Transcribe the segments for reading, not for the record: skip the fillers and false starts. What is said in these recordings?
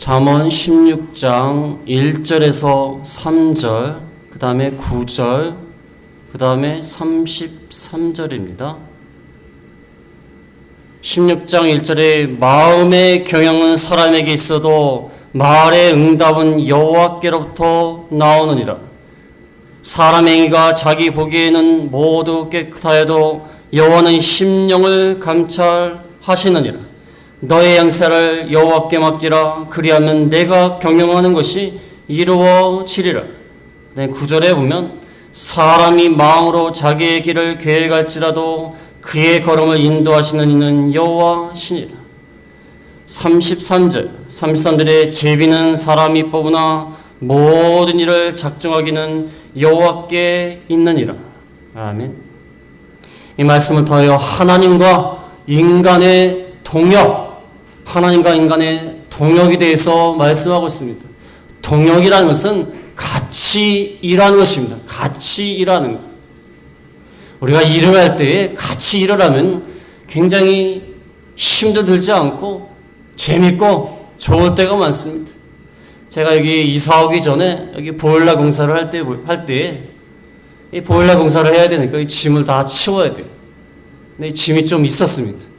잠언 16장 1절에서 3절, 그 다음에 9절, 그 다음에 33절입니다. 16장 1절에 마음의 경영은 사람에게 있어도 말의 응답은 여호와께로부터 나오느니라. 사람의 행위가 자기 보기에는 모두 깨끗하여도 여호와는 심령을 감찰하시느니라. 너의 양세를 여호와께 맡기라. 그리하면 내가 경영하는 것이 이루어지리라. 9절에 보면 사람이 마음으로 자기의 길을 계획할지라도 그의 걸음을 인도하시는 이는 여호와시니라. 33절에 제비는 사람이 뽑으나 모든 일을 작정하기는 여호와께 있느니라. 아멘. 이 말씀을 통하여 하나님과 인간의 동역, 하나님과 인간의 동역에 대해서 말씀하고 있습니다. 동역이라는 것은 같이 일하는 것입니다. 같이 일하는 것. 우리가 일을 할 때에 같이 일을 하면 굉장히 힘도 들지 않고 재밌고 좋을 때가 많습니다. 제가 여기 이사 오기 전에 여기 보일러 공사를 할 때에 이 보일러 공사를 해야 되니까 이 짐을 다 치워야 돼요. 근데 이 짐이 좀 있었습니다.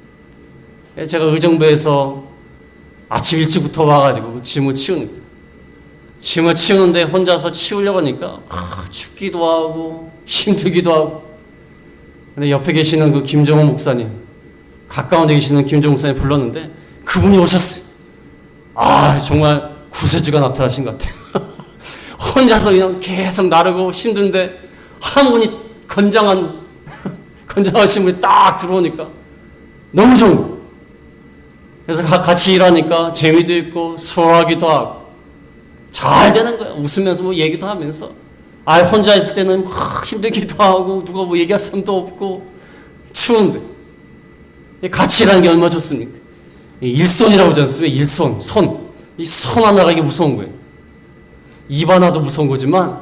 제가 의정부에서 아침 일찍부터 와가지고 짐을 치우는 거예요. 짐을 치우는데 혼자서 치우려고 하니까 춥기도 하고 힘들기도 하고. 근데 옆에 계시는 그 김종호 목사님, 가까운 데 계시는 김종호 목사님 불렀는데 그분이 오셨어요. 정말 구세주가 나타나신 것 같아요. 혼자서 그냥 계속 나르고 힘든데 한 분이 건장하신 분이 딱 들어오니까 너무 좋은 거예요. 그래서 같이 일하니까 재미도 있고 수월하기도 하고 잘 되는 거야. 웃으면서 뭐 얘기도 하면서. 혼자 있을 때는 막 힘들기도 하고 누가 뭐 얘기할 사람도 없고 추운데 같이 일하는 게 얼마나 좋습니까? 일손이라고 하지 않습니까? 일손, 이 손 하나가 이게 무서운 거예요. 입 하나도 무서운 거지만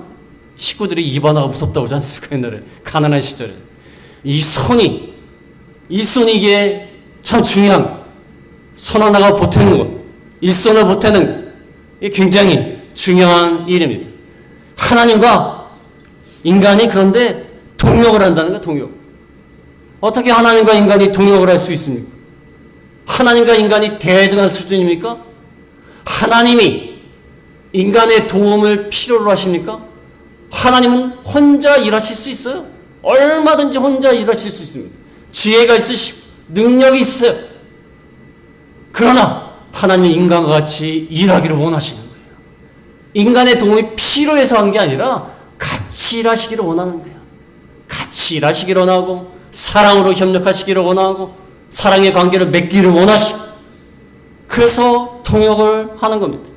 식구들이 입 하나가 무섭다고 하지 않습니까? 옛날에 가난한 시절에 일손이 이게 참 중요한 거예요. 손 하나가 보태는 것, 일손을 보태는 것, 이게 굉장히 중요한 일입니다. 하나님과 인간이 그런데 동역을 한다는 거예요. 동역. 어떻게 하나님과 인간이 동역을 할 수 있습니까? 하나님과 인간이 대등한 수준입니까? 하나님이 인간의 도움을 필요로 하십니까? 하나님은 혼자 일하실 수 있어요. 얼마든지 혼자 일하실 수 있습니다. 지혜가 있으시고 능력이 있어요. 그러나 하나님은 인간과 같이 일하기를 원하시는 거예요. 인간의 도움이 필요해서 한 게 아니라 같이 일하시기를 원하는 거예요. 같이 일하시기를 원하고 사랑으로 협력하시기를 원하고 사랑의 관계를 맺기를 원하시고 그래서 통역을 하는 겁니다.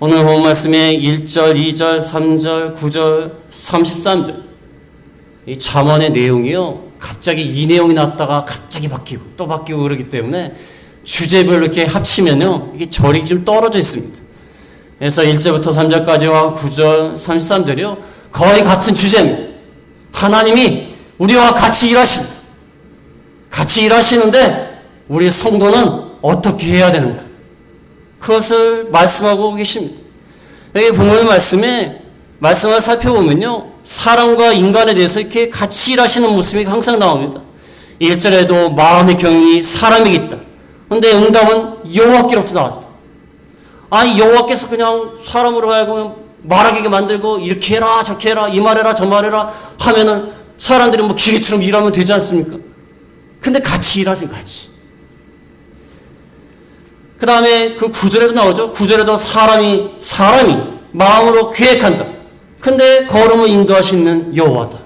오늘 본 말씀에 1절, 2절, 3절, 9절, 33절 이 잠언의 내용이요. 갑자기 이 내용이 나왔다가 갑자기 바뀌고 또 바뀌고 그러기 때문에 주제별로 이렇게 합치면요. 이게 절이 좀 떨어져 있습니다. 그래서 1절부터 3절까지와 9절, 33절이요. 거의 같은 주제입니다. 하나님이 우리와 같이 일하신다. 같이 일하시는데 우리 성도는 어떻게 해야 되는가? 그것을 말씀하고 계십니다. 여기 본문의 말씀을 살펴보면요. 사람과 인간에 대해서 이렇게 같이 일하시는 모습이 항상 나옵니다. 1절에도 마음의 경영이 사람에게 있다. 근데 응답은 여호와께로부터 나왔다. 여호와께서 그냥 사람으로 하여금 말하게 만들고 이렇게 해라 저렇게 해라 이 말해라 저 말해라 하면은 사람들이 뭐 기계처럼 일하면 되지 않습니까? 근데 같이 일하세요. 같이. 그 다음에 그 9절에도 나오죠. 9절에도 사람이 마음으로 계획한다. 근데 걸음을 인도하시는 여호와다.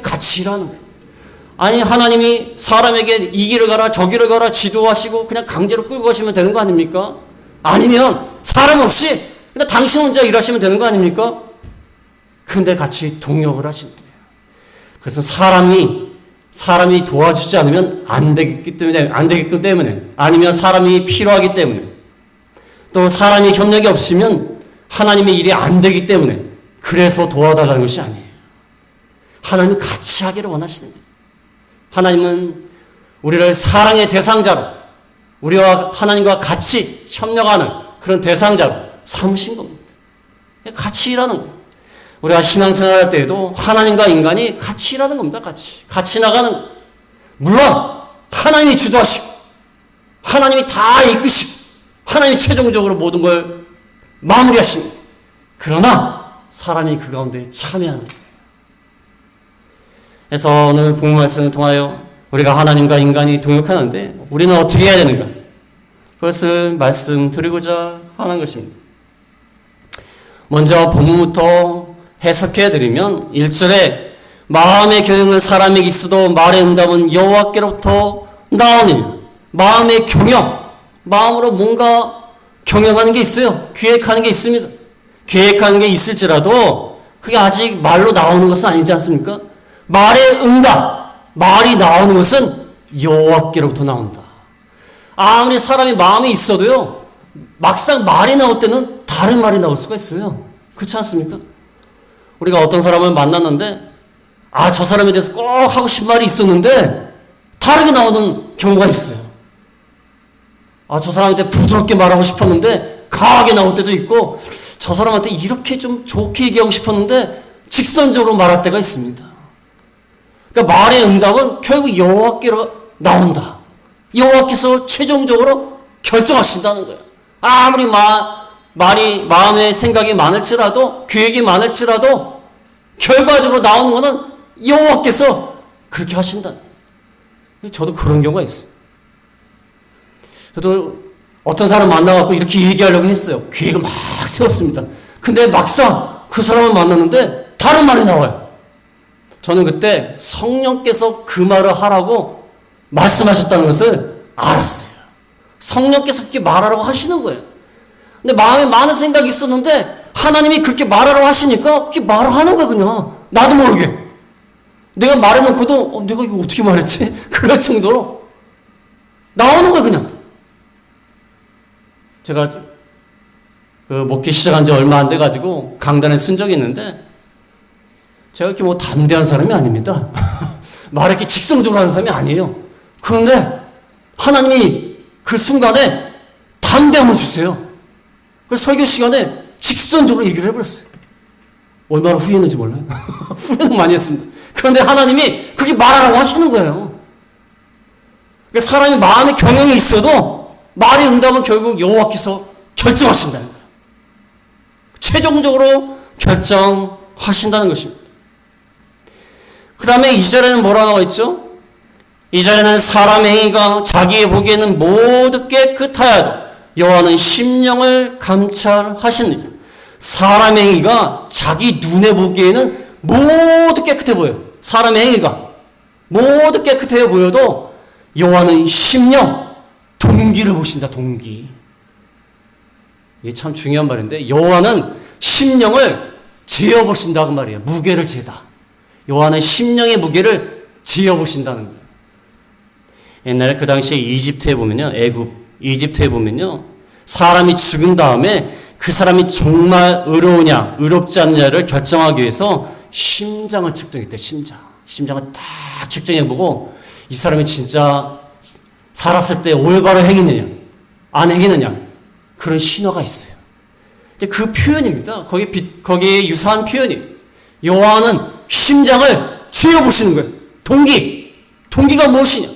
같이 일하는 거예요. 하나님이 사람에게 이 길을 가라 저 길을 가라 지도하시고 그냥 강제로 끌고 가시면 되는 거 아닙니까? 아니면 사람 없이 그냥 당신 혼자 일하시면 되는 거 아닙니까? 근데 같이 동역을 하시는 거예요. 그래서 사람이 도와주지 않으면 안 되기 때문에 아니면 사람이 필요하기 때문에 또 사람이 협력이 없으면 하나님의 일이 안 되기 때문에 그래서 도와달라는 것이 아니에요. 하나님은 같이 하기를 원하시는 거예요. 하나님은 우리를 사랑의 대상자로 우리와 하나님과 같이 협력하는 그런 대상자로 삼으신 겁니다. 같이 일하는 거예요. 우리가 신앙생활 할 때에도 하나님과 인간이 같이 일하는 겁니다. 같이 나가는 거예요. 물론 하나님이 주도하시고 하나님이 다 이끄시고 하나님이 최종적으로 모든 걸 마무리하십니다. 그러나 사람이 그 가운데 참여하는 거예요. 그래서 오늘 본문 말씀을 통하여 우리가 하나님과 인간이 동역하는데 우리는 어떻게 해야 되는가? 그것을 말씀드리고자 하는 것입니다. 먼저 본문부터 해석해 드리면 1절에 마음의 경영은 사람에게 있어도 말의 응답은 여호와께로부터 나오느니라. 마음의 경영, 마음으로 뭔가 경영하는 게 있어요. 계획하는 게 있습니다. 계획하는 게 있을지라도 그게 아직 말로 나오는 것은 아니지 않습니까? 말의 응답, 말이 나오는 것은 여호와께로부터 나온다. 아무리 사람이 마음이 있어도요, 막상 말이 나올 때는 다른 말이 나올 수가 있어요. 그렇지 않습니까? 우리가 어떤 사람을 만났는데 저 사람에 대해서 꼭 하고 싶은 말이 있었는데 다르게 나오는 경우가 있어요. 저 사람한테 부드럽게 말하고 싶었는데 강하게 나올 때도 있고, 저 사람한테 이렇게 좀 좋게 얘기하고 싶었는데 직선적으로 말할 때가 있습니다. 그러니까 말의 응답은 결국 여호와께로 나온다. 여호와께서 최종적으로 결정하신다는 거예요. 아무리 말이 마음의 생각이 많을지라도, 계획이 많을지라도 결과적으로 나오는 것은 여호와께서 그렇게 하신다. 저도 그런 경우가 있어요. 저도 어떤 사람 만나갖고 이렇게 얘기하려고 했어요. 계획을 막 세웠습니다. 근데 막상 그 사람을 만났는데 다른 말이 나와요. 저는 그때 성령께서 그 말을 하라고 말씀하셨다는 것을 알았어요. 성령께서 그렇게 말하라고 하시는 거예요. 근데 마음에 많은 생각이 있었는데 하나님이 그렇게 말하라고 하시니까 그렇게 말을 하는 거야, 그냥. 나도 모르게. 내가 말해놓고도 내가 이거 어떻게 말했지? 그럴 정도로 나오는 거야, 그냥. 제가 목회 시작한 지 얼마 안 돼가지고 강단에 쓴 적이 있는데, 제가 이렇게 뭐 담대한 사람이 아닙니다. 말 이렇게 직성적으로 하는 사람이 아니에요. 그런데 하나님이 그 순간에 담대함을 주세요. 그래서 설교 시간에 직선적으로 얘기를 해버렸어요. 얼마나 후회했는지 몰라요. 후회는 많이 했습니다. 그런데 하나님이 그렇게 말하라고 하시는 거예요. 그러니까 사람이 마음의 경영이 있어도 말의 응답은 결국 여호와께서 결정하신다는 거예요. 최종적으로 결정하신다는 것입니다. 그 다음에 2절에는 뭐라 나와 있죠? 2절에는 사람의 행위가 자기의 보기에는 모두 깨끗하여도 여호와는 심령을 감찰하시느니라. 사람의 행위가 자기 눈에 보기에는 모두 깨끗해 보여요. 사람의 행위가 모두 깨끗해 보여도 여호와는 심령, 동기를 보신다. 동기. 이게 참 중요한 말인데, 여호와는 심령을 재어보신다고 말이에요. 무게를 재다. 여호와는 심령의 무게를 재어보신다는 거예요. 옛날에 그 당시에 이집트에 보면요, 이집트에 보면요, 사람이 죽은 다음에 그 사람이 정말 의로우냐 의롭지 않느냐를 결정하기 위해서 심장을 측정했대. 심장을 딱 측정해보고 이 사람이 진짜 살았을 때 올바로 행했느냐 안 행했느냐, 그런 신호가 있어요. 이제 그 표현입니다. 거기에 유사한 표현이, 여호와는 심장을 재어보시는 거예요. 동기가 무엇이냐?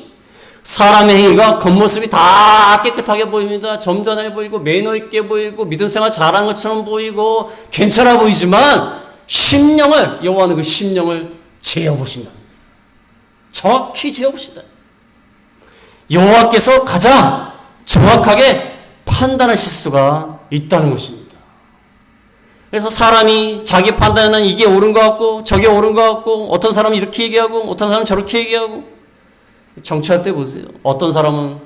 사람의 행위가 겉모습이 다 깨끗하게 보입니다. 점잖해 보이고 매너 있게 보이고 믿음 생활 잘한 것처럼 보이고 괜찮아 보이지만, 여호와는 그 심령을 재어보신다. 정확히 재어보신다. 여호와께서 가장 정확하게 판단하실 수가 있다는 것입니다. 그래서 사람이 자기 판단에는 이게 옳은 것 같고 저게 옳은 것 같고, 어떤 사람은 이렇게 얘기하고 어떤 사람은 저렇게 얘기하고, 정치할 때 보세요. 어떤 사람은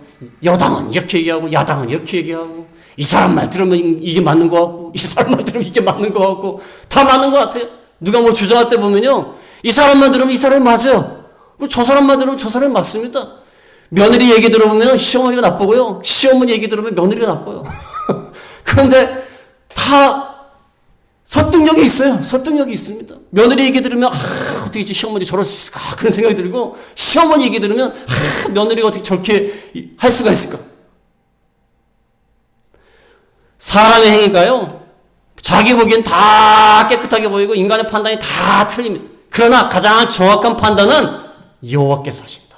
여당은 이렇게 얘기하고 야당은 이렇게 얘기하고, 이 사람 말 들으면 이게 맞는 것 같고 이 사람 말 들으면 이게 맞는 것 같고, 다 맞는 것 같아요. 누가 뭐 주장할 때 보면요, 이 사람만 들으면 이 사람이 맞아요. 저 사람만 들으면 저 사람이 맞습니다. 며느리 얘기 들어보면 시어머니가 나쁘고요, 시어머니 얘기 들으면 며느리가 나빠요. 그런데 다 설득력이 있어요. 설득력이 있습니다. 며느리 얘기 들으면 어떻게 시어머니 저럴 수 있을까, 그런 생각이 들고, 시어머니 얘기 들으면 며느리가 어떻게 저렇게 할 수가 있을까. 사람의 행위가요, 자기 보기엔 다 깨끗하게 보이고 인간의 판단이 다 틀립니다. 그러나 가장 정확한 판단은 여호와께서 하신다.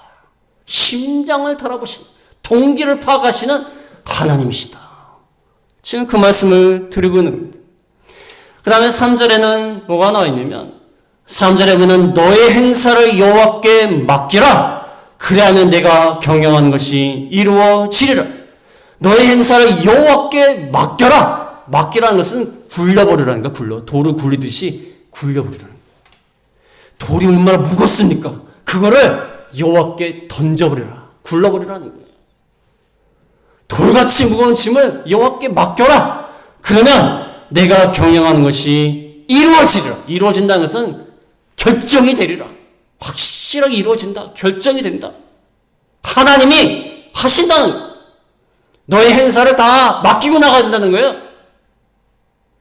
심장을 돌아보시는, 동기를 파악하시는 하나님이시다. 지금 그 말씀을 드리고 있는 겁니다. 그 다음에 3절에는 뭐가 나와 있냐면, 3절에 보면 너의 행사를 여호와께 맡기라. 그래야면 내가 경영하는 것이 이루어지리라. 너의 행사를 여호와께 맡겨라. 맡기라는 것은 굴려버리라는 거야. 돌을 굴리듯이 굴려버리라는 거야. 돌이 얼마나 무겁습니까? 그거를 여호와께 던져버리라. 굴러버리라는 거예요. 돌같이 무거운 짐을 여호와께 맡겨라. 그러면 내가 경영하는 것이 이루어지리라. 이루어진다는 것은 결정이 되리라. 확실하게 이루어진다. 결정이 된다. 하나님이 하신다는 거예요. 너의 행사를 다 맡기고 나가야 된다는 거예요.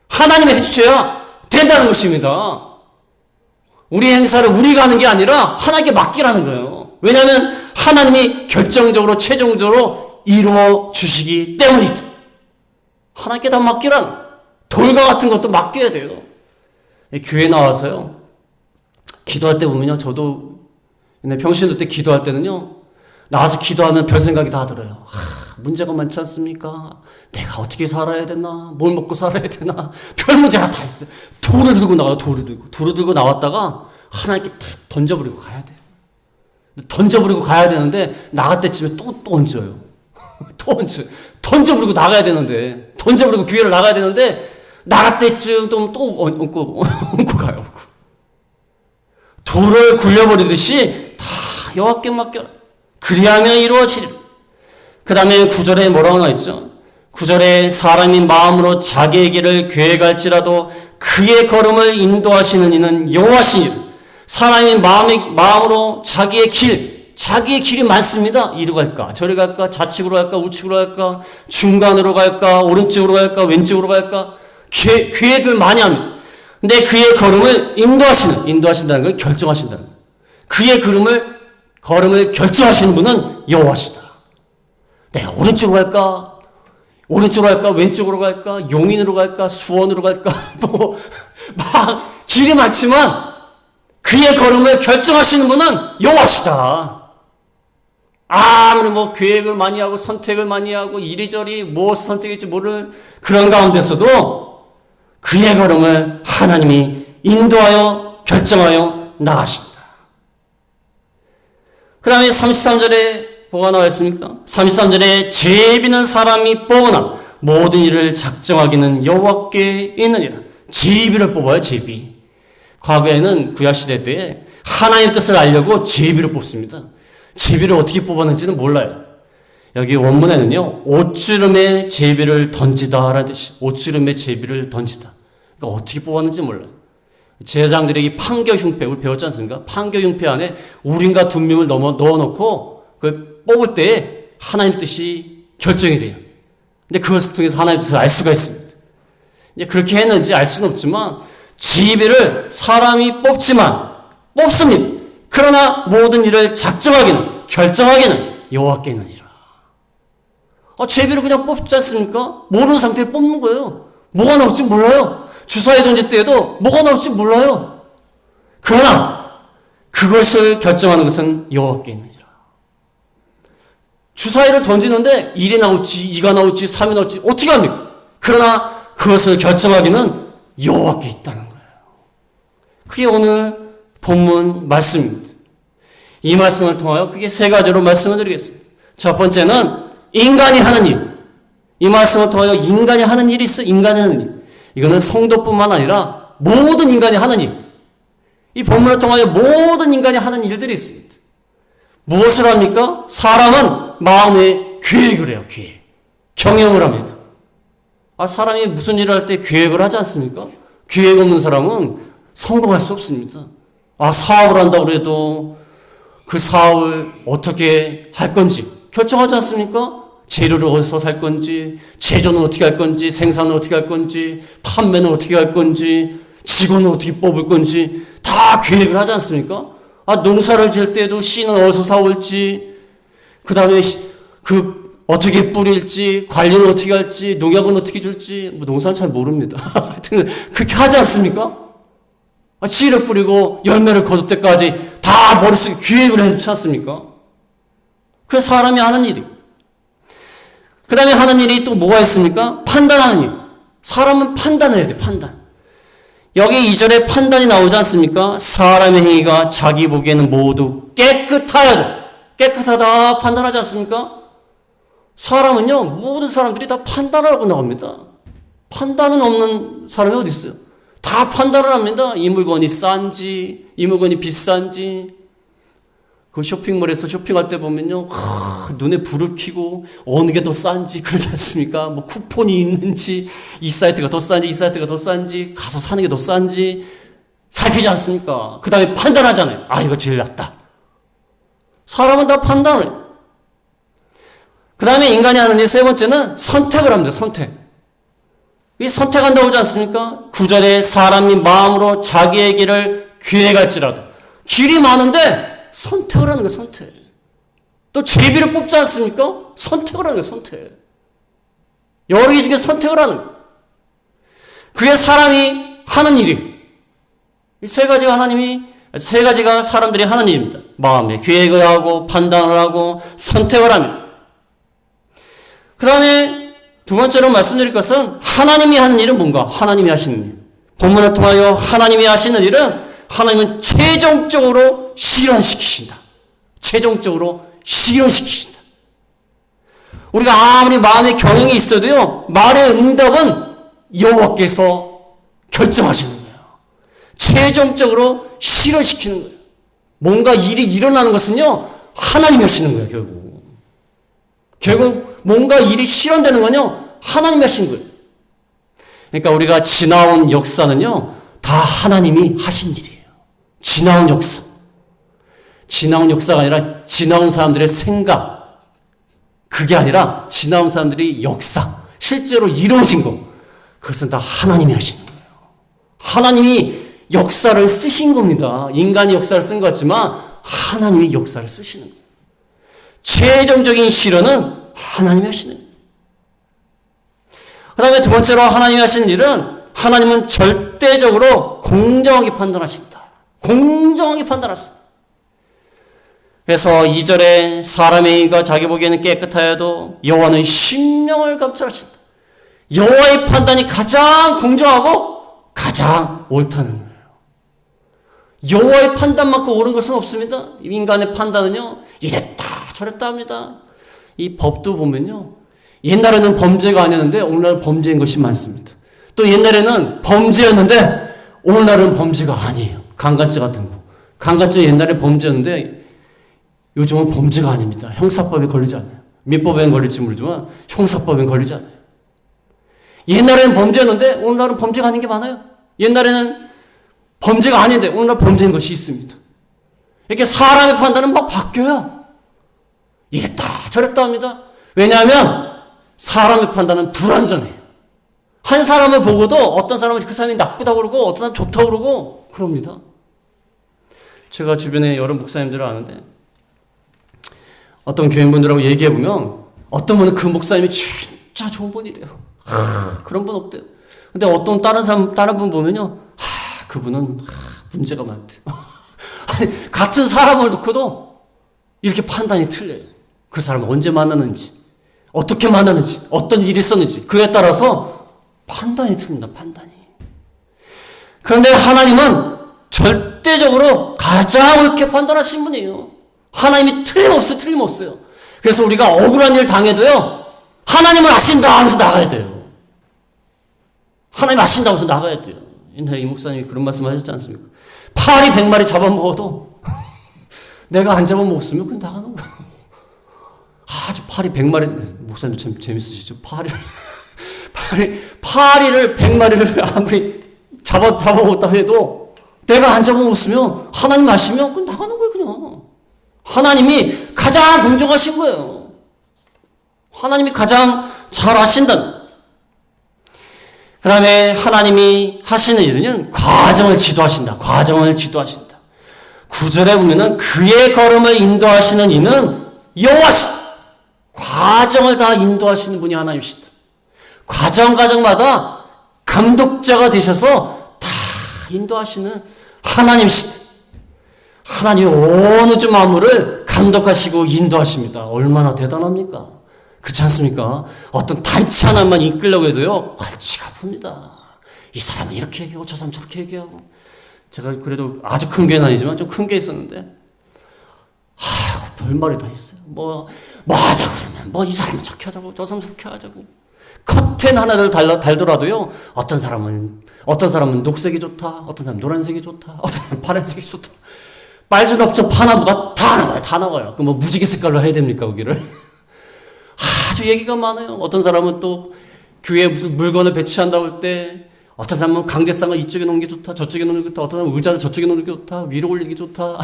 하나님이 해주셔야 된다는 것입니다. 우리 행사를 우리가 하는 게 아니라 하나님께 맡기라는 거예요. 왜냐하면 하나님이 결정적으로 최종적으로 이루어 주시기 때문이다. 하나님께 다 맡기라는 거예요. 돌과 같은 것도 맡겨야 돼요. 교회 나와서요, 기도할 때 보면요, 저도 옛날 평신도 때 기도할 때는요, 나와서 기도하면 별 생각이 다 들어요. 문제가 많지 않습니까? 내가 어떻게 살아야 되나? 뭘 먹고 살아야 되나? 별 문제가 다 있어요. 돌을 들고 나와요. 돌을 들고 나왔다가 하나님께 다 던져버리고 가야 돼요. 던져버리고 가야 되는데 나갈 때쯤에 또 얹어요. 또 얹어요. 던져버리고 나가야 되는데, 던져버리고 교회를 나가야 되는데 나갈 때쯤 또 얹고 가요. 돌을 굴려버리듯이 다 여호와께 맡겨라. 그리하면 이루어지리라. 그 다음에 9절에 뭐라고 나와있죠? 9절에 사람이 마음으로 자기의 길을 계획할지라도 그의 걸음을 인도하시는 이는 여호와시니라. 사람이 마음으로 자기의 길이 많습니다. 이리 갈까 저리 갈까, 좌측으로 갈까 우측으로 갈까, 중간으로 갈까, 오른쪽으로 갈까, 왼쪽으로 갈까, 계획을 많이 합니다. 근데 그의 걸음을 인도하신다는 걸 결정하신다는 거예요. 그의 걸음을 결정하시는 분은 여호와시다. 내가 오른쪽으로 갈까, 왼쪽으로 갈까, 용인으로 갈까, 수원으로 갈까, 막 길이 많지만 그의 걸음을 결정하시는 분은 여호와시다. 아무리 계획을 많이 하고 선택을 많이 하고 이리저리 무엇을 선택할지 모르는 그런 가운데서도 그의 걸음을 하나님이 인도하여 결정하여 나가신다. 그 다음에 33절에 뭐가 나와 있습니까? 33절에 제비는 사람이 뽑으나 모든 일을 작정하기는 여호와께 있느니라. 제비를 뽑아요. 제비. 과거에는 구약시대 때 하나님 뜻을 알려고 제비를 뽑습니다. 제비를 어떻게 뽑았는지는 몰라요. 여기 원문에는요, 옷주름에 제비를 던지다 라는 뜻이, 옷주름에 제비를 던지다. 그러니까 어떻게 뽑았는지 몰라요. 제사장들에게 판결흉패, 우리 배웠지 않습니까? 판결흉패 안에 우린과 둠밈을 넣어놓고 그 뽑을 때 하나님 뜻이 결정이 돼요. 근데 그것을 통해서 하나님 뜻을 알 수가 있습니다. 이제 그렇게 했는지 알 수는 없지만 제비를 사람이 뽑습니다. 그러나 모든 일을 결정하기는 여호와께 있느니라. 제비를 그냥 뽑지 않습니까? 모르는 상태에 뽑는 거예요. 뭐가 나올지 몰라요. 주사위 던질 때에도 뭐가 나올지 몰라요. 그러나 그것을 결정하는 것은 여호와께 있느니라. 주사위를 던지는데 1이 나올지 2가 나올지 3이 나올지 어떻게 합니까? 그러나 그것을 결정하기는 여호와께 있다는 거예요. 그게 오늘 본문 말씀입니다. 이 말씀을 통하여 그게 세 가지로 말씀을 드리겠습니다. 첫 번째는 인간이 하는 일. 이 말씀을 통하여 인간이 하는 일이 있어. 인간이 하는 일. 이거는 성도뿐만 아니라 모든 인간이 하는 일. 이 본문을 통하여 모든 인간이 하는 일들이 있습니다. 무엇을 합니까? 사람은 마음에 계획을 해요. 경영을 합니다. 사람이 무슨 일을 할 때 계획을 하지 않습니까? 계획 없는 사람은 성공할 수 없습니다. 사업을 한다고 해도 그 사업을 어떻게 할 건지 결정하지 않습니까? 재료를 어디서 살 건지, 제조는 어떻게 할 건지, 생산은 어떻게 할 건지, 판매는 어떻게 할 건지, 직원은 어떻게 뽑을 건지 다 계획을 하지 않습니까? 농사를 지을 때도 씨는 어디서 사올지, 그 다음에 그 어떻게 뿌릴지, 관리는 어떻게 할지, 농약은 어떻게 줄지, 뭐 농사는 잘 모릅니다. 하여튼, 그렇게 하지 않습니까? 씨를 뿌리고 열매를 거둘 때까지 다 머릿속에 기획을 해놓지 않습니까? 그게 사람이 하는 일이. 그 다음에 하는 일이 또 뭐가 있습니까? 판단하는 일. 사람은 판단해야 돼, 판단. 여기 2절에 판단이 나오지 않습니까? 사람의 행위가 자기 보기에는 모두 깨끗하여도, 깨끗하다 판단하지 않습니까? 사람은요, 모든 사람들이 다 판단을 하고 나옵니다. 판단은 없는 사람이 어디 있어요? 다 판단을 합니다. 이 물건이 싼지, 이 물건이 비싼지. 그 쇼핑몰에서 쇼핑할 때 보면요, 눈에 불을 켜고 어느 게 더 싼지 그러지 않습니까? 뭐 쿠폰이 있는지, 이 사이트가 더 싼지, 이 사이트가 더 싼지, 가서 사는 게 더 싼지 살피지 않습니까? 그 다음에 판단하잖아요. 아, 이거 제일 낫다. 사람은 다 판단을. 그 다음에 인간이 하는 일 세 번째는 선택을 합니다. 선택. 이 선택한다고 하지 않습니까? 9절에 사람이 마음으로 자기의 길을 기획할지라도. 길이 많은데 선택을 하는 거예요. 선택. 또 제비를 뽑지 않습니까? 선택을 하는 거예요. 선택. 여러 개 중에 선택을 하는 거예요. 그게 사람이 하는 일이에요. 이 세 가지가 사람들이 하는 일입니다. 마음에 기획을 하고 판단을 하고 선택을 합니다. 그 다음에 두 번째로 말씀드릴 것은 하나님이 하는 일은 뭔가? 하나님이 하시는 일. 본문을 통하여 하나님이 하시는 일은 하나님은 최종적으로 실현시키신다. 최종적으로 실현시키신다. 우리가 아무리 마음에 경영이 있어도요, 말의 응답은 여호와께서 결정하시는 거예요. 최종적으로 실현시키는 거예요. 뭔가 일이 일어나는 것은요, 하나님이 하시는 거예요, 결국 뭔가 일이 실현되는 건요, 하나님이 하신 거예요. 그러니까 우리가 지나온 역사는요, 다 하나님이 하신 일이에요. 지나온 역사. 지나온 역사가 아니라 지나온 사람들의 생각. 그게 아니라 지나온 사람들의 역사. 실제로 이루어진 것. 그것은 다 하나님이 하시는 거예요. 하나님이 역사를 쓰신 겁니다. 인간이 역사를 쓴 것 같지만 하나님이 역사를 쓰시는 거예요. 최종적인 실현은 하나님이 하시는 거예요. 그 다음에 두 번째로 하나님이 하시는 일은 하나님은 절대적으로 공정하게 판단하신다. 공정하게 판단하신다. 그래서 2절에 사람의 행위가 자기 보기에는 깨끗하여도 여호와는 심령을 감찰하신다. 여호와의 판단이 가장 공정하고 가장 옳다는 거예요. 여호와의 판단만큼 옳은 것은 없습니다. 인간의 판단은요, 이랬다 저랬다 합니다. 이 법도 보면요, 옛날에는 범죄가 아니었는데 오늘날 범죄인 것이 많습니다. 또 옛날에는 범죄였는데 오늘날은 범죄가 아니에요. 강간죄 같은 거. 강간죄 옛날에 범죄였는데 요즘은 범죄가 아닙니다. 형사법에 걸리지 않아요. 민법에는 걸릴지 모르지만 형사법에는 걸리지 않아요. 옛날에는 범죄였는데 오늘날은 범죄가 아닌 게 많아요. 옛날에는 범죄가 아닌데 오늘날 범죄인 것이 있습니다. 이렇게 사람의 판단은 막 바뀌어요. 이랬다 저랬다 합니다. 왜냐하면 사람의 판단은 불완전해요. 한 사람을 보고도 어떤 사람은 그 사람이 나쁘다고 그러고 어떤 사람은 좋다고 그러고 그럽니다. 제가 주변에 여러 목사님들을 아는데 어떤 교인분들하고 얘기해보면 어떤 분은 그 목사님이 진짜 좋은 분이래요. 그런 분 없대요. 근데 어떤 다른 분 보면요, 그분은 문제가 많대요. 같은 사람을 놓고도 이렇게 판단이 틀려요. 그 사람을 언제 만나는지, 어떻게 만나는지, 어떤 일이 있었는지 그에 따라서 판단이 틀립니다. 판단이. 그런데 하나님은 절대적으로 가장 옳게 판단하신 분이에요. 하나님이 틀림없어요. 그래서 우리가 억울한 일 당해도요, 하나님을 아신다 하면서 나가야 돼요. 하나님 아신다고 해서 나가야 돼요. 옛날에 이 목사님이 그런 말씀 하셨지 않습니까? 파리 100마리 잡아먹어도 내가 안 잡아먹었으면 그냥 나가는 거예요. 아주 파리 100마리, 목사님 참 재밌으시죠? 파리를 100마리를 아무리 잡아먹었다 해도 내가 안 잡아먹었으면 하나님 아시면 그냥 나가는 거예요, 그냥. 하나님이 가장 공정하신 거예요. 하나님이 가장 잘 아신다. 그 다음에 하나님이 하시는 일은 과정을 지도하신다. 과정을 지도하신다. 9절에 보면은 그의 걸음을 인도하시는 이는 여호와시다. 과정을 다 인도하시는 분이 하나님이시다. 과정마다 감독자가 되셔서 다 인도하시는 하나님이시다. 하나님이 온 우주 만물을 감독하시고 인도하십니다. 얼마나 대단합니까? 그렇지 않습니까? 어떤 단체 하나만 이끌려고 해도요, 골치가 아픕니다. 이 사람은 이렇게 얘기하고 저 사람은 저렇게 얘기하고. 제가 그래도 아주 큰 교회는 아니지만 좀 큰 게 있었는데, 별말이 다 있어요. 뭐 하자 그러면 이 사람은 저렇게 하자고 저 사람은 저렇게 하자고. 커튼 하나를 달더라도요, 어떤 사람은 녹색이 좋다, 어떤 사람은 노란색이 좋다, 어떤 사람은 파란색이 좋다. 빨주 녹조 파나무가 다 나와요. 그럼 무지개 색깔로 해야 됩니까, 거기를? 아주 얘기가 많아요. 어떤 사람은 또 교회에 무슨 물건을 배치한다고 할 때, 어떤 사람은 강대상을 이쪽에 놓는 게 좋다, 저쪽에 놓는 게 좋다, 어떤 사람은 의자를 저쪽에 놓는 게 좋다, 위로 올리는 게 좋다,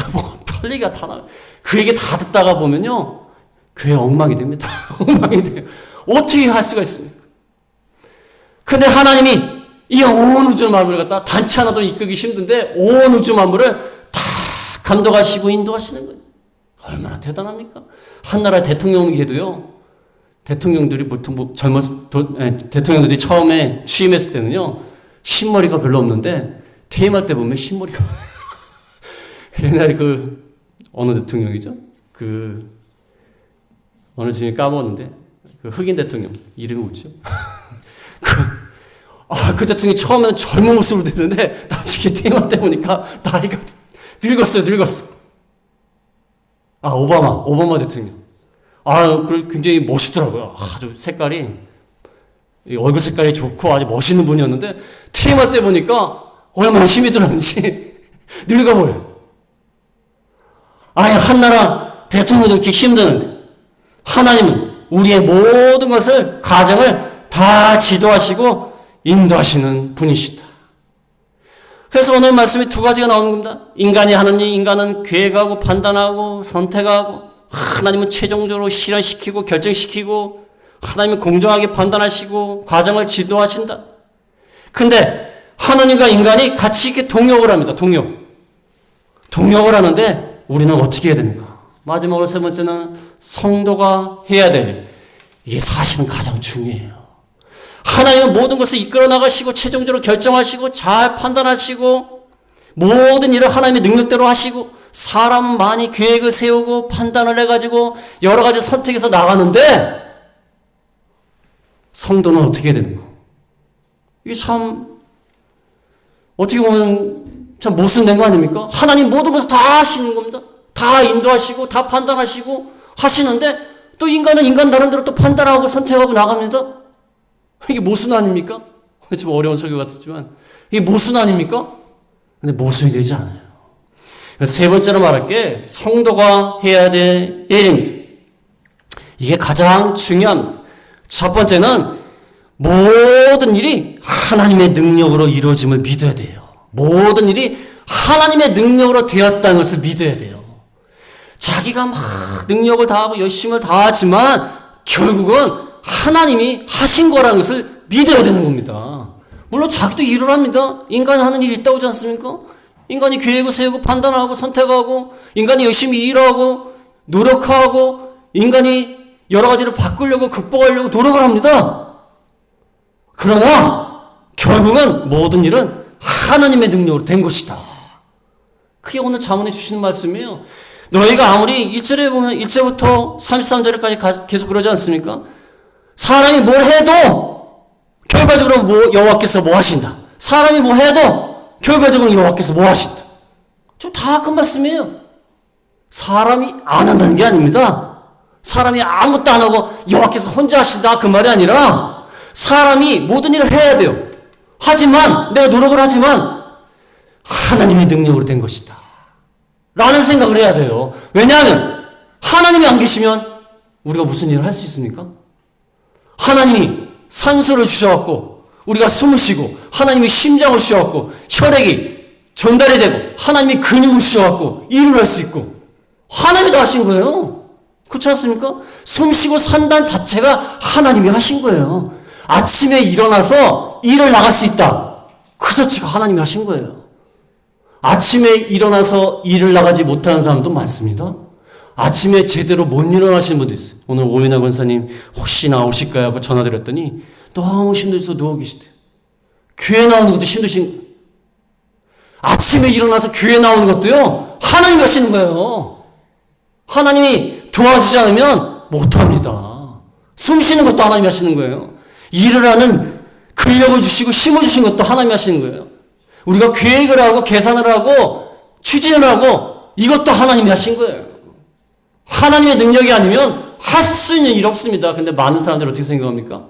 별 얘기가 다 나와요. 그 얘기 다 듣다가 보면요, 교회 엉망이 됩니다. 엉망이 돼요. 어떻게 할 수가 있습니까? 근데 하나님이 이 온 우주 만물을 갖다 단체 하나도 이끌기 힘든데 온 우주 만물을 다 감독하시고 인도하시는 거예요. 얼마나 대단합니까? 한 나라의 대통령에게도요, 대통령들이 보통 대통령들이 처음에 취임했을 때는요, 흰머리가 별로 없는데 퇴임할 때 보면 흰머리가 옛날에 어느 대통령이죠? 어느 중에 까먹었는데 흑인 대통령 이름이 뭐죠? 그 대통령이 처음에는 젊은 모습으로 됐는데 나중에 퇴임할 때 보니까 나이가 늙었어. 오바마 대통령. 굉장히 멋있더라고요. 아주 얼굴 색깔이 좋고 아주 멋있는 분이었는데 퇴임할 때 보니까 얼마나 힘이 들었는지 늙어버려요. 한 나라 대통령도 이렇게 힘드는데 하나님은 우리의 모든 것을, 과정을 다 지도하시고 인도하시는 분이시다. 그래서 오늘 말씀이 두 가지가 나오는 겁니다. 인간이 하는 일, 인간은 계획하고 판단하고 선택하고, 하나님은 최종적으로 실현시키고 결정시키고, 하나님은 공정하게 판단하시고 과정을 지도하신다. 근데 하나님과 인간이 같이 이렇게 동역을 합니다. 동역을 하는데 우리는 어떻게 해야 되는가? 마지막으로 세 번째는 성도가 해야 될 일. 이게 사실은 가장 중요해요. 하나님은 모든 것을 이끌어 나가시고 최종적으로 결정하시고 잘 판단하시고 모든 일을 하나님의 능력대로 하시고, 사람은 많이 계획을 세우고 판단을 해가지고 여러 가지 선택해서 나가는데 성도는 어떻게 해야 되는가? 이게 참 어떻게 보면 참 모순된 거 아닙니까? 하나님 모든 것을 다 하시는 겁니다. 다 인도하시고 다 판단하시고 하시는데 또 인간은 인간 나름대로 또 판단하고 선택하고 나갑니다. 이게 모순 아닙니까? 좀 어려운 설교 같았지만 이게 모순 아닙니까? 근데 모순이 되지 않아요. 세 번째로 말할게, 성도가 해야 될 일입니다. 이게 가장 중요합니다. 첫 번째는 모든 일이 하나님의 능력으로 이루어짐을 믿어야 돼요. 모든 일이 하나님의 능력으로 되었다는 것을 믿어야 돼요. 자기가 막 능력을 다하고 열심을 다하지만 결국은 하나님이 하신 거라는 것을 믿어야 되는 겁니다. 물론 자기도 일을 합니다. 인간이 하는 일이 있다고 하지 않습니까? 인간이 계획을 세우고 판단하고 선택하고, 인간이 열심히 일하고 노력하고, 인간이 여러 가지를 바꾸려고 극복하려고 노력을 합니다. 그러나 결국은 모든 일은 하나님의 능력으로 된 것이다. 그게 오늘 자문해 주시는 말씀이에요. 너희가 아무리 1절에 보면 1절부터 33절까지 계속 그러지 않습니까? 사람이 뭘 해도 결과적으로 여호와께서 뭐 하신다. 사람이 뭐 해도 결과적으로 여호와께서 뭐 하신다. 좀 다 큰 말씀이에요. 사람이 안 한다는 게 아닙니다. 사람이 아무것도 안 하고 여호와께서 혼자 하신다 그 말이 아니라, 사람이 모든 일을 해야 돼요. 하지만 내가 노력을 하지만 하나님의 능력으로 된 것이다 라는 생각을 해야 돼요. 왜냐하면 하나님이 안 계시면 우리가 무슨 일을 할 수 있습니까? 하나님이 산소를 주셔갖고 우리가 숨을 쉬고, 하나님이 심장을 주셔갖고 혈액이 전달이 되고, 하나님이 근육을 주셔갖고 일을 할 수 있고, 하나님이 다 하신 거예요. 그렇지 않습니까? 숨 쉬고 산다는 자체가 하나님이 하신 거예요. 아침에 일어나서 일을 나갈 수 있다, 그 자체가 하나님이 하신 거예요. 아침에 일어나서 일을 나가지 못하는 사람도 많습니다. 아침에 제대로 못 일어나시는 분도 있어요. 오늘 오윤아 권사님 혹시 나오실까요? 하고 전화드렸더니 너무 힘들어서 누워 계시대요. 교회 나오는 것도 힘드신, 아침에 일어나서 교회 나오는 것도요, 하나님이 하시는 거예요. 하나님이 도와주지 않으면 못합니다. 숨 쉬는 것도 하나님이 하시는 거예요. 일을 하는 근력을 주시고 힘을 주신 것도 하나님이 하시는 거예요. 우리가 계획을 하고 계산을 하고 추진을 하고 이것도 하나님이 하신 거예요. 하나님의 능력이 아니면 할 수 있는 일 없습니다. 근데 많은 사람들은 어떻게 생각합니까?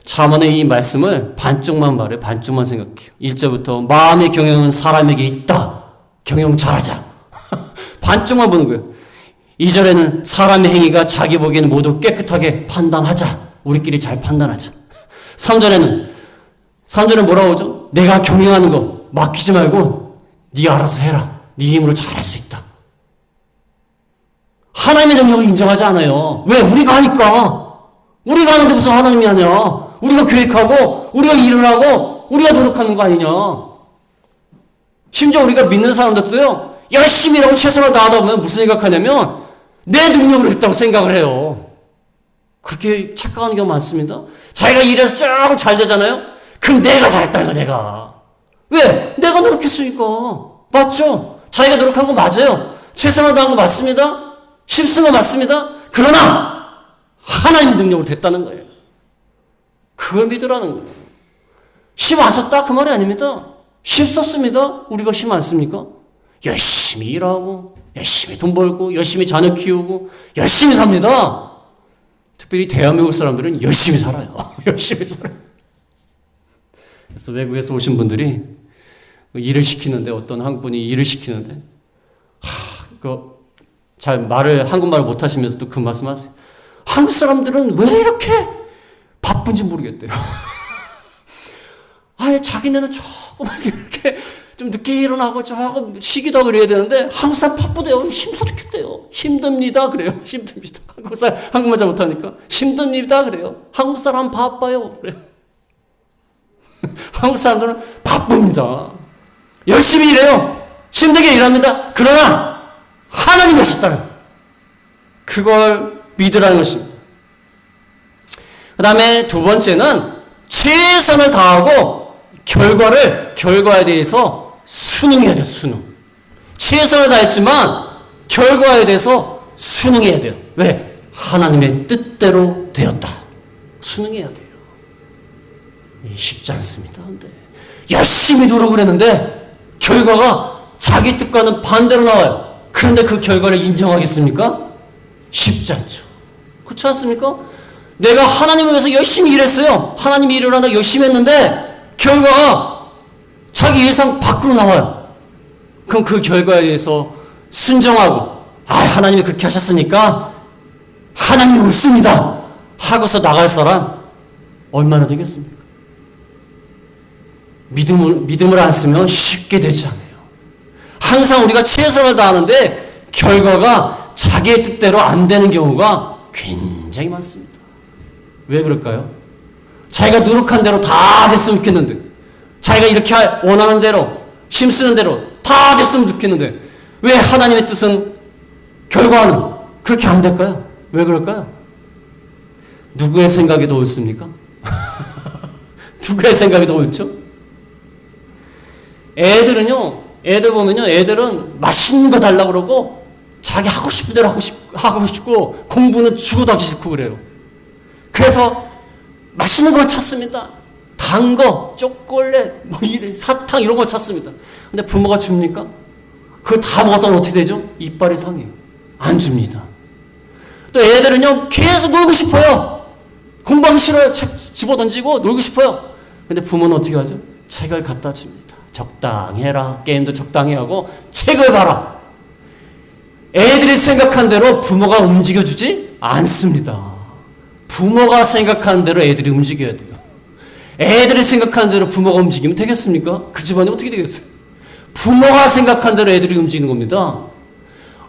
잠언의 이 말씀을 반쪽만 말해, 반쪽만 생각해요. 1절부터 마음의 경영은 사람에게 있다. 경영 잘하자. 반쪽만 보는 거예요. 2절에는 사람의 행위가 자기 보기에는 모두 깨끗하게 판단하자. 우리끼리 잘 판단하자. 3절에는 뭐라고 하죠? 내가 경영하는 거 맡기지 말고 네 알아서 해라. 네 힘으로 잘할 수 있다. 하나님의 능력을 인정하지 않아요. 왜? 우리가 하니까. 우리가 하는데 무슨 하나님이 하냐. 우리가 계획하고 우리가 일을 하고 우리가 노력하는 거 아니냐. 심지어 우리가 믿는 사람들도요, 열심히 일하고 최선을 다하다 보면 무슨 생각하냐면 내 능력으로 했다고 생각을 해요. 그렇게 착각하는 경우가 많습니다. 자기가 일해서 조금 잘 되잖아요. 그럼 내가 잘했다는 거야. 내가. 왜? 내가 노력했으니까. 맞죠? 자기가 노력한 거 맞아요. 최선을 다한 거 맞습니다. 힘쓴 거 맞습니다. 그러나 하나님의 능력으로 됐다는 거예요. 그걸 믿으라는 거예요. 힘 안 썼다? 그 말이 아닙니다. 힘 썼습니다. 우리가 힘 안 씁니까? 열심히 일하고 열심히 돈 벌고 열심히 자녀 키우고 열심히 삽니다. 특별히 대한민국 사람들은 열심히 살아요. 열심히 살아요. 그래서 외국에서 오신 분들이 일을 시키는데, 어떤 한국분이 일을 시키는데 잘 한국말을 못 하시면서도 그 말씀 하세요. 한국 사람들은 왜 이렇게 바쁜지 모르겠대요. 아예 자기네는 조금 이렇게 좀 늦게 일어나고 조금 쉬기도 하고 그래야 되는데 한국 사람 바쁘대요. 힘들어 죽겠대요. 힘듭니다. 그래요. 힘듭니다. 한국말 잘 못하니까 힘듭니다. 그래요. 한국 사람 바빠요. 그래요. 한국 사람들은 바쁩니다. 열심히 일해요. 힘들게 일합니다. 그러나 하나님이 하셨다는 그걸 믿으라는 것입니다. 그 다음에 두 번째는 최선을 다하고 결과에 대해서 순응해야 돼요. 순응. 최선을 다했지만 결과에 대해서 순응해야 돼요. 왜? 하나님의 뜻대로 되었다. 순응해야 돼요. 쉽지 않습니다. 근데 열심히 노력을 했는데 결과가 자기 뜻과는 반대로 나와요. 그런데 그 결과를 인정하겠습니까? 쉽지 않죠. 그렇지 않습니까? 내가 하나님을 위해서 열심히 일했어요. 하나님이 일을 한다고 열심히 했는데 결과가 자기 예상 밖으로 나와요. 그럼 그 결과에 대해서 순종하고 하나님이 그렇게 하셨으니까 하나님이 옳습니다 하고서 나갈 사람 얼마나 되겠습니까? 믿음을 안 쓰면 쉽게 되지 않아요. 항상 우리가 최선을 다하는데 결과가 자기의 뜻대로 안 되는 경우가 굉장히 많습니다. 왜 그럴까요? 자기가 노력한 대로 다 됐으면 좋겠는데, 자기가 이렇게 원하는 대로 힘쓰는 대로 다 됐으면 좋겠는데 왜 하나님의 뜻은 결과는 그렇게 안 될까요? 왜 그럴까요? 누구의 생각이 더 옳습니까? 누구의 생각이 더 옳죠? 애들 보면요, 애들은 맛있는 거 달라고 그러고 자기 하고 싶은 대로 하고 싶고 공부는 죽어도 하기 싫고 그래요. 그래서 맛있는 걸 찾습니다. 단 거, 초콜릿, 사탕 이런 거 찾습니다. 근데 부모가 줍니까? 그거 다 먹었다면 어떻게 되죠? 이빨이 상해요. 안 줍니다. 또 애들은요, 계속 놀고 싶어요. 공부하기 싫어요. 책 집어던지고 놀고 싶어요. 근데 부모는 어떻게 하죠? 책을 갖다 줍니다. 적당히 해라. 게임도 적당히 하고 책을 봐라. 애들이 생각한 대로 부모가 움직여주지 않습니다. 부모가 생각하는 대로 애들이 움직여야 돼요. 애들이 생각하는 대로 부모가 움직이면 되겠습니까? 그 집안이 어떻게 되겠어요? 부모가 생각한 대로 애들이 움직이는 겁니다.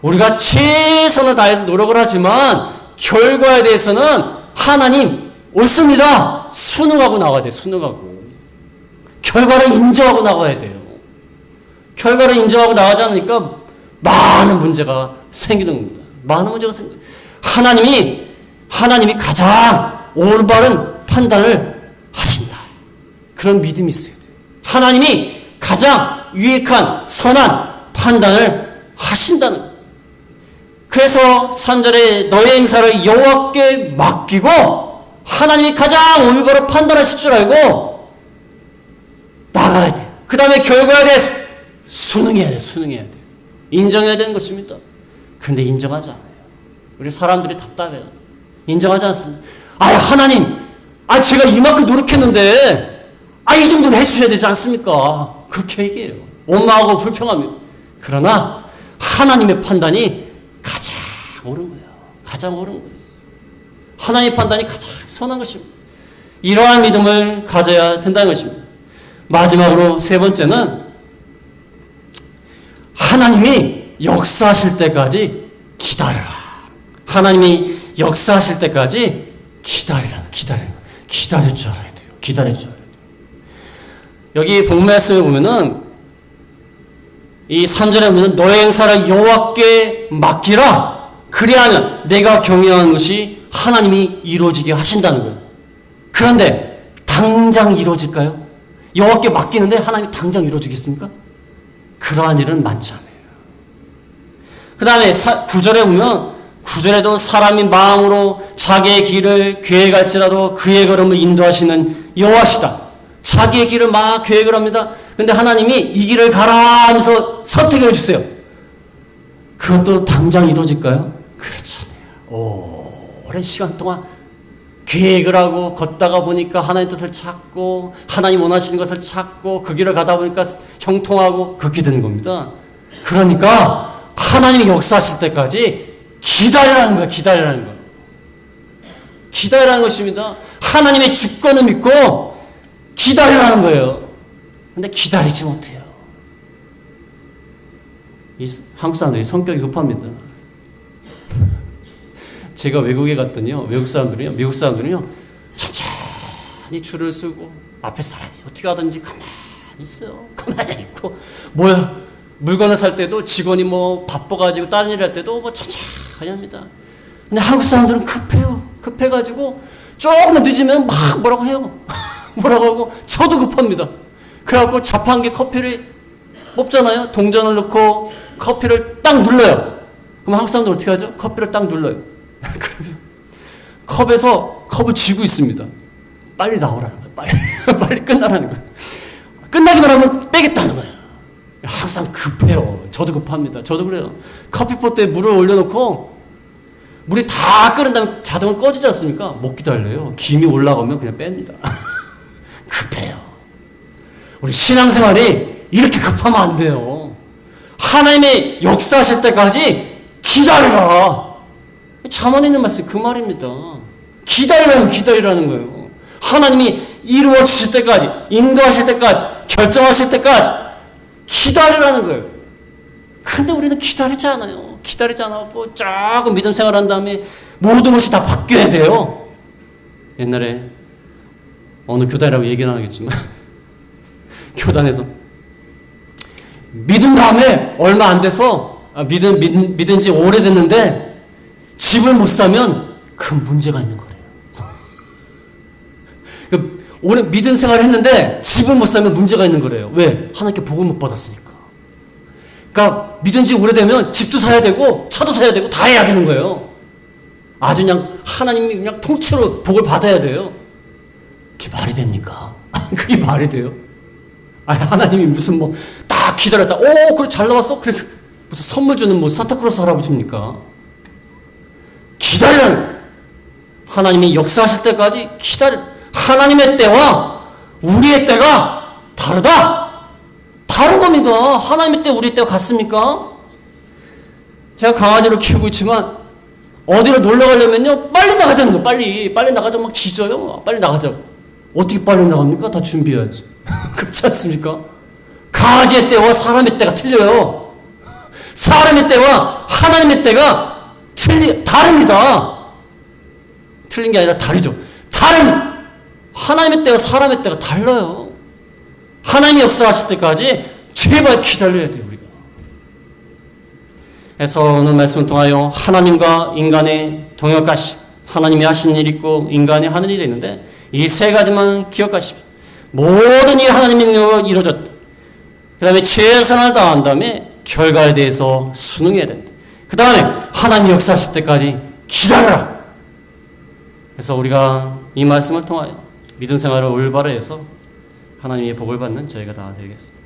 우리가 최선을 다해서 노력을 하지만 결과에 대해서는 하나님 옳습니다. 순응하고 나와야 돼요. 순응하고. 결과를 인정하고 나가야 돼요. 결과를 인정하고 나가지 않으니까 많은 문제가 생기는 겁니다. 많은 문제가 생겨요. 하나님이 가장 올바른 판단을 하신다. 그런 믿음이 있어야 돼요. 하나님이 가장 유익한 선한 판단을 하신다는 거예요. 그래서 3절에 너의 행사를 여호와께 맡기고 하나님이 가장 올바로 판단하실 줄 알고 나가야 돼요. 그 다음에 결과에 대해서 순응해야 돼요. 인정해야 되는 것입니다. 근데 인정하지 않아요. 우리 사람들이 답답해요. 인정하지 않습니다. 하나님, 제가 이만큼 노력했는데, 이 정도는 해주셔야 되지 않습니까? 그렇게 얘기해요. 원망하고 불평합니다. 그러나, 하나님의 판단이 가장 옳은 거예요. 가장 옳은 거예요. 하나님의 판단이 가장 선한 것입니다. 이러한 믿음을 가져야 된다는 것입니다. 마지막으로 세 번째는, 하나님이 역사하실 때까지 기다려라. 하나님이 역사하실 때까지 기다릴 줄 알아야 돼요. 여기 본 말씀에 보면은 이 3절에 보면 너의 행사를 여호와께 맡기라. 그리하면 내가 경영하는 것이 하나님이 이루어지게 하신다는 거예요. 그런데 당장 이루어질까요? 여호와께 맡기는데 하나님이 당장 이루어지겠습니까? 그러한 일은 많지 않아요. 그 다음에 9절에 보면 9절에도 사람이 마음으로 자기의 길을 계획할지라도 그의 걸음을 인도하시는 여호와시다. 자기의 길을 막 계획을 합니다. 근데 하나님이 이 길을 가라 하면서 선택을 해주세요. 그것도 당장 이루어질까요? 그렇지 않아요. 오랜 시간 동안 계획을 하고 걷다가 보니까 하나님의 뜻을 찾고 하나님 원하시는 것을 찾고 그 길을 가다 보니까 형통하고 그렇게 되는 겁니다. 그러니까 하나님이 역사하실 때까지 기다리라는 거예요. 기다리라는 것입니다. 하나님의 주권을 믿고 기다리라는 거예요. 근데 기다리지 못해요. 이 한국 사람들이 성격이 급합니다. 제가 외국에 갔더니요, 미국 사람들은요, 천천히 줄을 서고 앞에 사람이 어떻게 하든지 가만히 있어요. 가만히 있고, 물건을 살 때도 직원이 바빠가지고 다른 일을 할 때도 천천히 합니다. 근데 한국 사람들은 급해요. 급해가지고 조금만 늦으면 막 뭐라고 해요. 뭐라고 하고, 저도 급합니다. 그래갖고 자판기 커피를 뽑잖아요. 동전을 넣고 커피를 딱 눌러요. 그럼 한국 사람들 어떻게 하죠? 커피를 딱 눌러요. 그러면 컵을 쥐고 있습니다. 빨리 나오라는 거예요. 빨리 끝나라는 거예요. 끝나기만 하면 빼겠다는 거예요. 항상 급해요. 저도 급합니다. 저도 그래요. 커피포트에 물을 올려놓고 물이 다 끓은 다음에 자동으로 꺼지지 않습니까? 못 기다려요. 김이 올라가면 그냥 뺍니다. 급해요. 우리 신앙생활이 이렇게 급하면 안 돼요. 하나님의 역사하실 때까지 기다려라. 잠언에 있는 말씀 그 말입니다. 기다리라는 거예요. 하나님이 이루어 주실 때까지, 인도하실 때까지, 결정하실 때까지 기다리라는 거예요. 근데 우리는 기다리지 않아요. 기다리지 않았고 조금 믿음 생활한 다음에 모든 것이 다 바뀌어야 돼요. 옛날에 어느 교단이라고 얘기는 안 하겠지만 교단에서 믿은 다음에 얼마 안 돼서 믿은 지 오래됐는데 집을 못 사면 큰 문제가 있는 거래요. 오래 믿은 생활을 했는데 집을 못 사면 문제가 있는 거래요. 왜? 하나님께 복을 못 받았으니까. 그러니까 믿은 지 오래되면 집도 사야 되고 차도 사야 되고 다 해야 되는 거예요. 아주 그냥 하나님이 그냥 통째로 복을 받아야 돼요. 그게 말이 됩니까? 그게 말이 돼요? 하나님이 무슨 딱 기다렸다. 그래 잘 나왔어? 그래서 무슨 선물 주는 산타클로스 할아버지입니까? 기다려. 하나님이 역사하실 때까지 기다려. 하나님의 때와 우리의 때가 다르다. 다른 겁니다. 하나님의 때, 우리의 때가 같습니까? 제가 강아지를 키우고 있지만 어디로 놀러 가려면요 빨리 나가자는 거예요. 빨리 나가자고 막 짖어요. 빨리 나가자고. 어떻게 빨리 나갑니까? 다 준비해야지. 그렇지 않습니까? 강아지의 때와 사람의 때가 틀려요. 사람의 때와 하나님의 때가 다릅니다. 틀린 게 아니라 다르죠. 다릅니다. 하나님의 때와 사람의 때가 달라요. 하나님이 역사하실 때까지 제발 기다려야 돼요, 우리가. 해서 오늘 말씀을 통하여 하나님과 인간의 동역하심, 하나님이 하신 일이 있고 인간이 하는 일이 있는데 이 세 가지만 기억하십시오. 모든 일 하나님의 능력으로 이루어졌다. 그 다음에 최선을 다한 다음에 결과에 대해서 순응해야 된다. 그 다음에 하나님 역사하실 때까지 기다려라. 그래서 우리가 이 말씀을 통하여 믿음 생활을 올바로 해서 하나님의 복을 받는 저희가 다 되겠습니다.